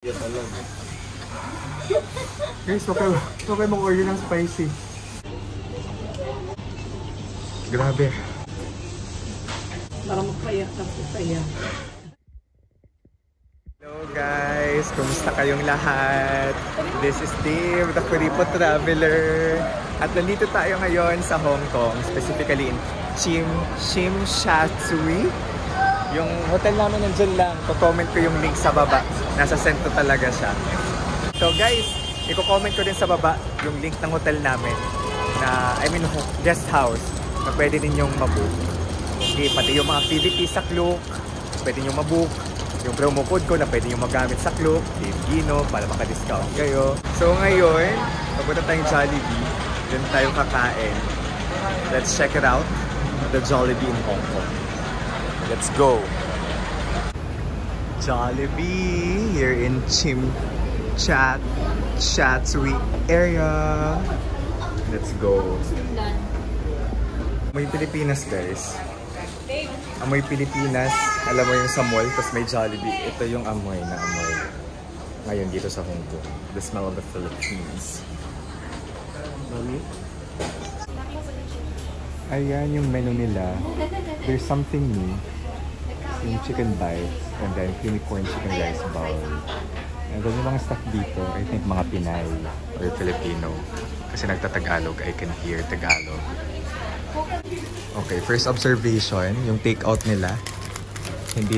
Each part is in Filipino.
Guys, huwag kayo mag-order ng spicy. Grabe. Para magpaya ka po kaya. Hello guys, kumusta kayong lahat? This is Dave, the Kuripo Traveler. At nandito tayo ngayon sa Hong Kong, specifically in Tsim Sha Tsui. Yung hotel namin nandyan lang. Ko-comment ko yung link sa baba. Nasa sentro talaga siya. So guys, i-comment ko din sa baba yung link ng hotel namin na, guest house na pwede ninyong mabook. Okay, pati yung mga activities sa Klook, pwede nyo mabook. Yung promo code ko na pwede nyo magamit sa Klook, Dave Gino, para maka-discount kayo. So ngayon, papunta tayong Jollibee. Doon tayo kakain. Let's check it out. The Jollibee in Hong Kong. Let's go! Jollibee here in Tsim Sha Tsui area. Let's go! Amoy Pilipinas guys. Amoy Pilipinas. Alam mo yung sa mall, tapos may Jollibee. Ito yung amoy na amoy ngayon dito sa Hong Kong. The smell of the Philippines. Mami? Ayan yung menu nila. There's something new. Yung chicken bites, and then unicorn chicken rice bowl. And then yung mga stuff dito, I think mga Pinay or Filipino. Kasi nagtatagalog, I can hear Tagalog. Okay, first observation, yung takeout nila, hindi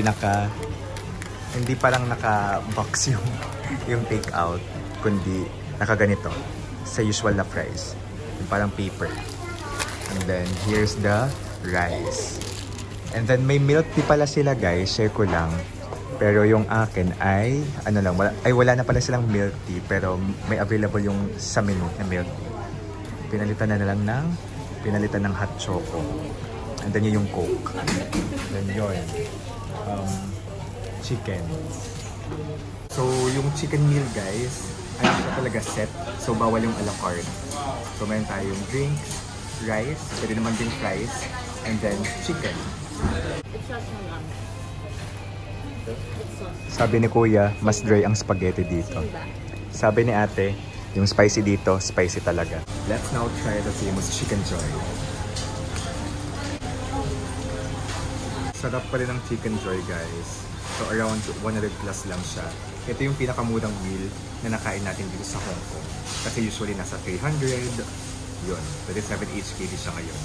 parang naka-box yung takeout, kundi nakaganito sa usual na price. Yung parang paper. And then here's the rice. And then may milk tea pala sila guys, share ko lang. Pero yung akin ay, wala na pala silang milk tea, pero may available yung sa menu na milk tea. Pinalitan ng hot choco. And then yung Coke. Then yun, chicken. So yung chicken meal guys, ay siya talaga set. So bawal yung a la carte. So mayroon tayong drink, rice, pwede naman din fries, and then chicken. Sabi ni Kuya, mas dry ang spaghetti dito. Sabi ni Ate, yung spicy dito, spicy talaga. Let's now try the famous Chicken Joy. Sarap pa rin ang Chicken Joy guys. So around 100 plus lang siya. Ito yung pinakamurang meal na nakain natin dito sa Hong Kong. Kasi usually nasa 300. Yun, 37 HKD siya ngayon.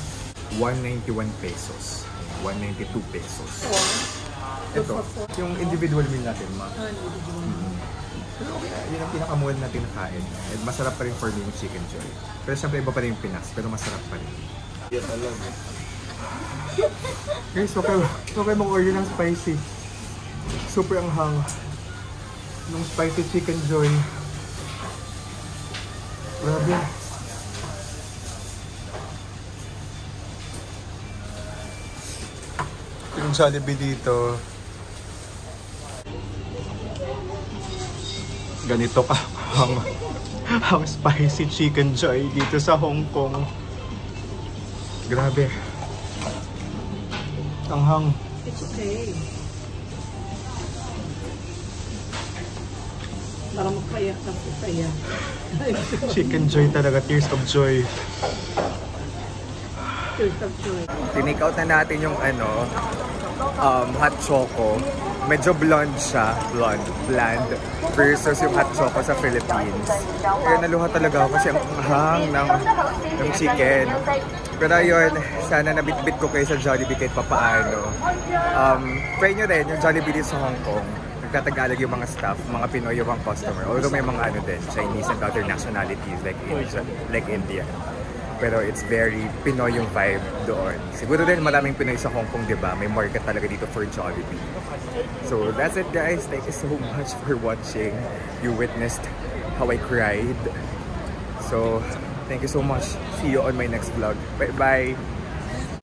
191 pesos. 192 pesos. Ito, yung individual meal natin, ma. Pero okay na, yun ang pinakamura natin nakain. And masarap pa rin for me yung Chicken Joy. Pero siyempre iba pa rin yung Pinas, pero masarap pa rin. Yan alam eh. Guys, huwag kayo mag-order ng spicy. Super ang hang ng spicy Chicken Joy. Grabe. Yung Jollibee dito, ganito ka ang spicy Chicken Joy dito sa Hong Kong. Grabe. Ang hang. It's okay. Para magpaya ka po kaya. Chicken Joy talaga, tears of joy. Tinake out na natin yung hot choco. Medyo blonde siya, bland versus yung hot choco sa Philippines. Kaya naluha talaga ako kasi ang hang ng chicken. Pero yun, sana nabitbit ko kayo sa Jollibee kahit papaano. Try nyo rin yung Jollibee dito sa Hong Kong. Nagtatagalog yung mga staff, mga Pinoy yung mga customer. Although may mga din, Chinese and other nationalities like India. Pero it's very Pinoy yung vibe doon. Siguro din maraming Pinoy sa Hong Kong, di ba? May market talaga dito for Jollibee. So that's it guys. Thank you so much for watching. You witnessed how I cried. So thank you so much. See you on my next vlog. Bye bye!